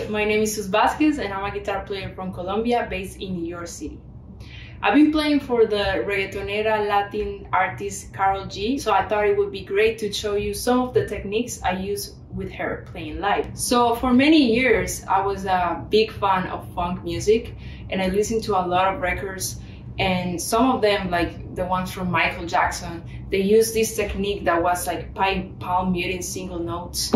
My name is Sus Vasquez and I'm a guitar player from Colombia based in New York City. I've been playing for the reggaetonera Latin artist Karol G, so I thought it would be great to show you some of the techniques I use with her playing live. So for many years I was a big fan of funk music and I listened to a lot of records, and some of them, like the ones from Michael Jackson, they used this technique that was like palm muting single notes.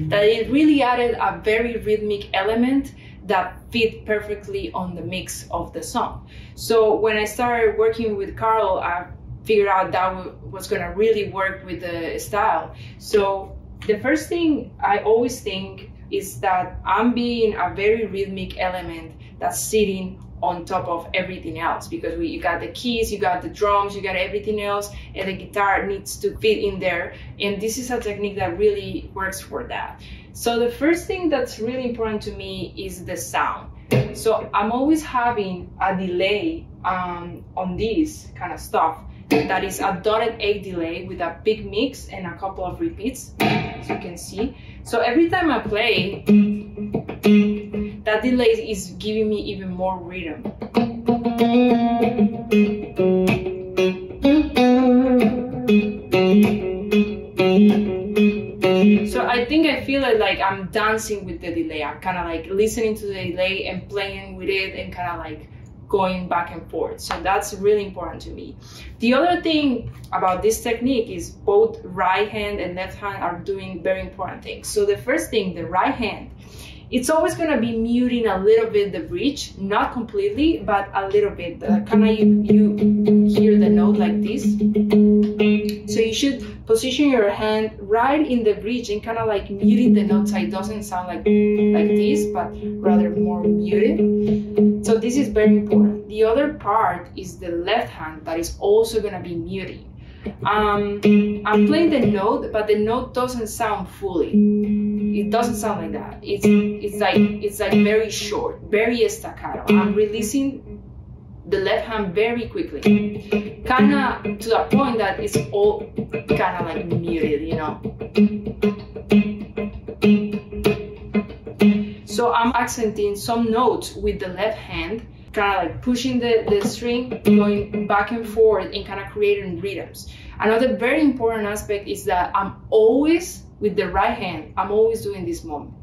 That it really added a very rhythmic element that fit perfectly on the mix of the song. So when I started working with Karol, I figured out that was gonna really work with the style. So the first thing I always think is that I'm being a very rhythmic element that's sitting on top of everything else, because you got the keys, you got the drums, you got everything else, and the guitar needs to fit in there. And this is a technique that really works for that. So the first thing that's really important to me is the sound. So I'm always having a delay on this kind of stuff. That is a dotted 8 delay with a big mix and a couple of repeats, as you can see. So every time I play, that delay is giving me even more rhythm. So I think I feel like I'm dancing with the delay. I'm kind of like listening to the delay and playing with it and kind of like going back and forth. So that's really important to me. The other thing about this technique is both right hand and left hand are doing very important things. So the first thing, the right hand, it's always going to be muting a little bit the bridge, not completely, but a little bit. Kind of you hear the note like this. So you should position your hand right in the bridge and kind of like muting the note so it doesn't sound like this, but rather more muted. So this is very important. The other part is the left hand that is also going to be muting. I'm playing the note, but the note doesn't sound fully. It doesn't sound like that. It's like very short, very staccato. I'm releasing the left hand very quickly, kind of to the point that it's all kind of like muted, you know. So I'm accenting some notes with the left hand, kind of like pushing the string, going back and forth and kind of creating rhythms. Another very important aspect is that I'm always, with the right hand, I'm always doing this movement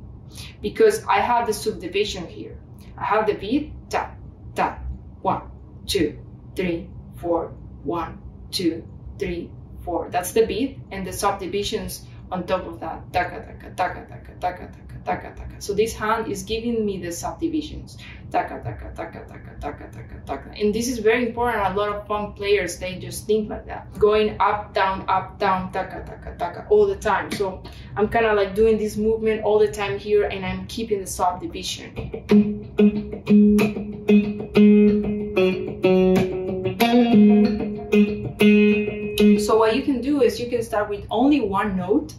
because I have the subdivision here. I have the beat, tap, tap, 1, 2, 3, 4, 1, 2, 3, 4. That's the beat, and the subdivisions on top of that, taka, taka, taka, taka, taka, taka, taka, taka. So this hand is giving me the subdivisions, taka, taka, taka, taka, taka, taka, taka. And this is very important. A lot of funk players, they just think like that, going up, down, taka, taka, taka, all the time. So I'm kind of like doing this movement all the time here, and I'm keeping the subdivision. So what you can do is you can start with only one note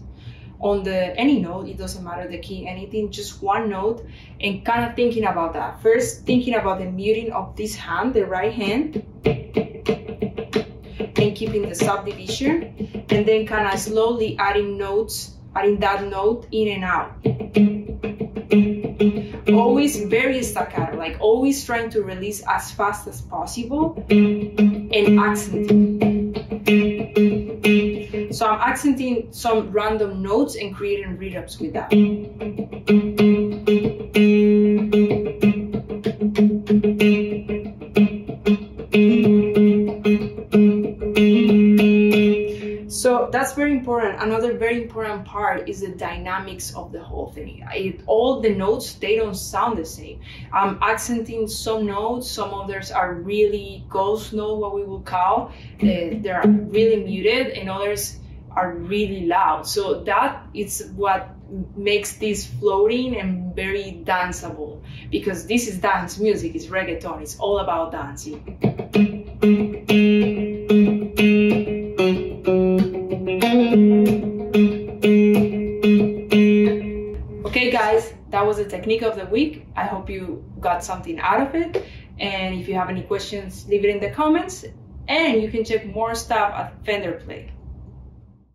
on any note, it doesn't matter the key, anything, just one note, and kind of thinking about that. First, thinking about the muting of this hand, the right hand, and keeping the subdivision, and then kind of slowly adding that note in and out. Always very staccato, like always trying to release as fast as possible and accenting. So I'm accenting some random notes and creating rhythms with that. So that's very important. important. Another very important part is the dynamics of the whole thing. All the notes, they don't sound the same. I'm accenting some notes, some others are really ghost note, what we will call. They're really muted, and others are really loud. So that is what makes this floating and very danceable, because this is dance music, it's reggaeton, it's all about dancing. Okay guys, that was the technique of the week. I hope you got something out of it, and if you have any questions, leave it in the comments, and you can check more stuff at Fender Play.